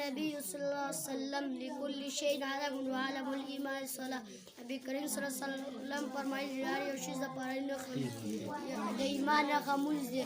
النبي صلى الله عليه وسلم لكل شيء علم وعلم الإيمان الصلاة. نبی کریم صلی الله علیه وسلم فرمایي هر یو شی د ایمان هغه مونځ دی.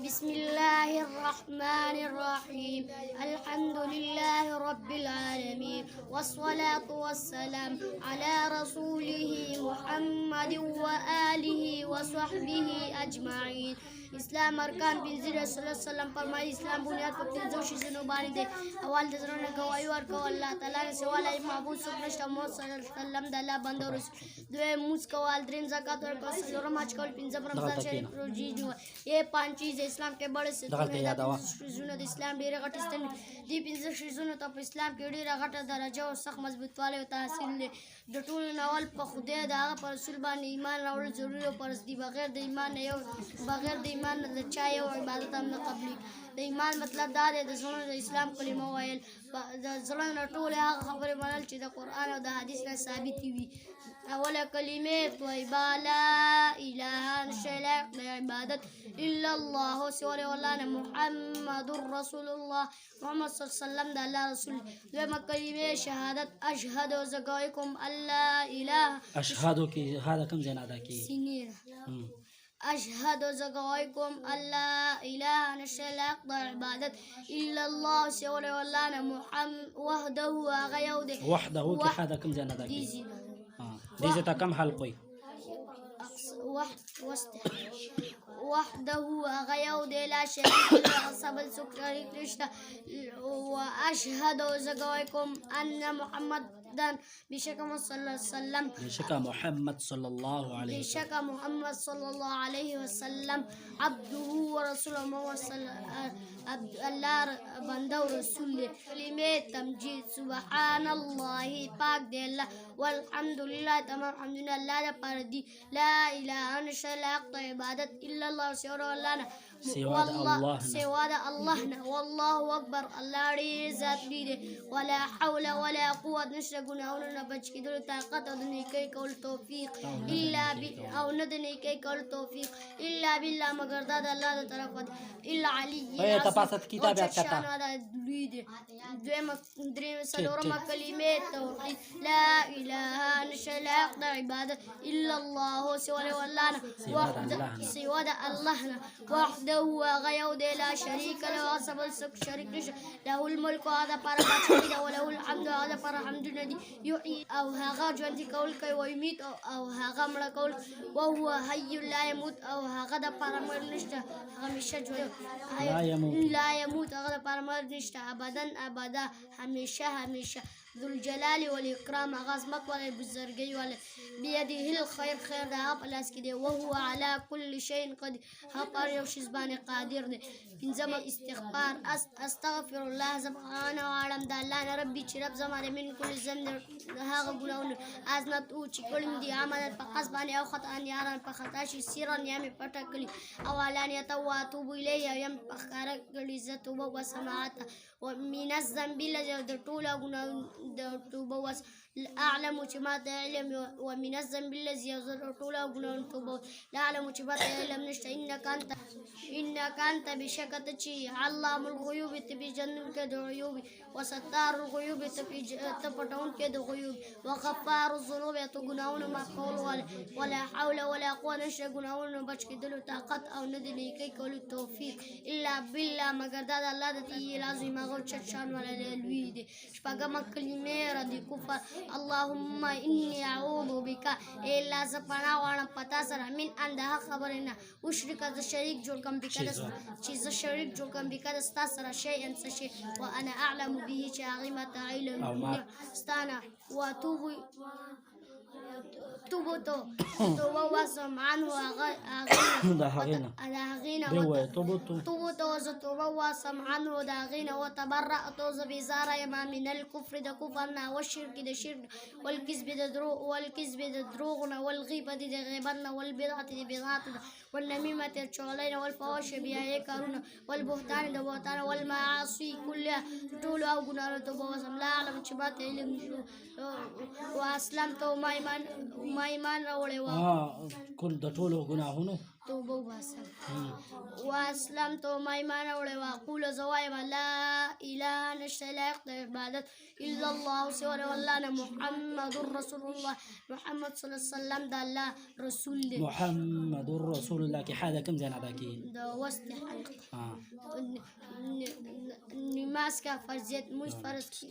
بسم الله الرحمن الرحيم الحمد لله رب العالمين والصلاة والسلام على رسوله محمد وآله وصحبه أجمعين. اسلام ارکان پنځه رسول الله صلی الله علیه وسلم فرمایي اسلام بنیاد په پنځو شیانو باندې دی. اول د زړه نه ګواهي ورکول الله تعالی نه سوا له معبود څوک نشته محمد صلی الله علیه وسلم د الله بنده او رسول. دویم لمونځ کول، دریم زکات ورکول، څلورم حج کول، پنځم رمضان شریف روزې نیول. یہ پانچ چیزیں اسلام کے بڑے شیزونه د اسلام ډېرې غټې ستنې دي. پنځه شیزونو ته په اسلام کې ډېره غټه درجه او سخت مضبوطوالی او تحصیل دی. د ټولو نه اول په خدای د هغه په رسول باندې ایمان راوړل ضروري او فرض دي. بغیر د ایمان نه د چا یو عبادت هم نه قبلي. د ایمان مطلب دا دی د زړه د اسلام کلمه ویل، د زړه نه ټولې هغه خبرې منل چې د قرآن او د حدیث نه ثابتې وي. اوله کلمه طیبه لا اله نشته د عبادت الا الله سوا له الله نه محمد رسول الله محمد صلی الله علیه وسلم د الله رسول. دویمه کلمه شهادت اشهد زه ګواهي کوم الله اله اشهدو کې هدا کوم ځای نه ادا کېږي سینیره اشهد زه ګواهي کوم الله اله نشته حق د عبادت الا الله سوا له الله نه محمد وحده هغه یو دی. وحده کې هدا کوم ځای نه ادا کېږي دې ته کم حلق وي وحده هغه یو دی لا شریک له سبل څوک شریک نشته. واشهد زه ګواهي کوم ان محمد بشک محمد صلی الله علیه وسلم محمد صلی الله علیه وسلم عبده ورسوله الله بنده او رسول دی. کلمه تمجید سبحان الله پاک دی الله والحمد لله تمام حمدونه الله لپاره دي. لا اله نشته حق د عبادت الا الله سوا الله نه والله اکبر الله ډېر ذات دی. ولا حول ولا قوه نشته ګناهونو نه بچ کېدلو طاقت او د نیکۍ کولو توفیق او نه د نیکۍ کولو توفیق الا بالله مگر دا د الله د طرفه دی. الا علي لوی دی. څلورمه کلمه توحید لا اله نشته حق د عبادت الا الله سوا له الله نه سوا د الله نه وحده هغه یو دی لا شریک له سبل څوک شریک نشته. له الملک هغه لپاره بادشاهي ده وله الحمد هغه لپاره حمدونه دي. یحیي او هغه ژوندي کول کوي ویمیت او هغه مړه کول وهو حی لا یموت او هغه دپاره مړ نشته همیشه ژوندی لا یموت هغه دپاره مړ نشته ابدا همیشه ذو الجلال والاکرام هغه عظمت والی بزرګۍ والی بیده الخیر خیر د هغه په لاس کې دی. وهو علی کل شیء قدیر هغه په هر یو شي باندې قادر دی. پنځمه استغفار استغفر الله زه بخښنه غواړم د الله نه ربي چې رب زما د من کل ذنب د هغه ګناهونو ازمت او چې کړي مې دي عملاً په قصد باندې او خطا یاران په خطا شي سرا یا مې پټه کړي او علانیته واتوب الیه او یم په ښکاره کړي زه توبه وباسم هغه ومن الذنب الذي د ټوله ګناهونو د توبه وس اعلم چې ما ته علم ومن الذنب الذي يزر ټوله ګناهونو توبه لا اعلم چې ما ته علم نشته انك انت بشکت چې علام الغیوب ته بجنونکې د غیوب وستار الغیوب ته پټونکې د غیوب وغفار الذنوب ته ګناهونو معفول ولا حول ولا قوه نشته ګناهونو بچ کېدلو طاقت او نه د نیکۍ کولو توفیق الا بالله مگر دا د الله د لازم هغه چت شان ولا لوی دی. شپږمه کلمه رد کفر اللهم اني اعوذ بك الا ز پناه غواړم پتا سره من ان دا خبره نه اشرک ز شریک جوړ کوم بکره چې ز شریک جوړ کوم بکره ستا سره شی ان څه شي وانا اعلم به چې هغه مت علم ستانه واتوب توبه واسم عنه توبه واسم عنه داغين وتبرأت بزار ما من الكفر د كفرنا والشرك د شرك والكذب د دروغنا والغيبة د غيبتنا والبدعة د بدعتنا والنميمة د چغلين والفواحش بیاي کارونه والبهتان د بهتان والمعاصي كلها ټول او ګناهونه توبه واسم لا علم چې ما ته علم واسلمت ما ایمان راوړی و کل د ټولو ګناهونو توبه وباسم واسلمت ما ایمان وړی واقول زوایم لا اله نشته لایق د عبادت الا الله سوى الله محمد رسول الله محمد صلی الله علیه وسلم د الله رسول دی محمد رسول الله کې حاله کوم ځای نه ادا کېږي د وسط حلق نماز کا فرضیت موږ فرض کی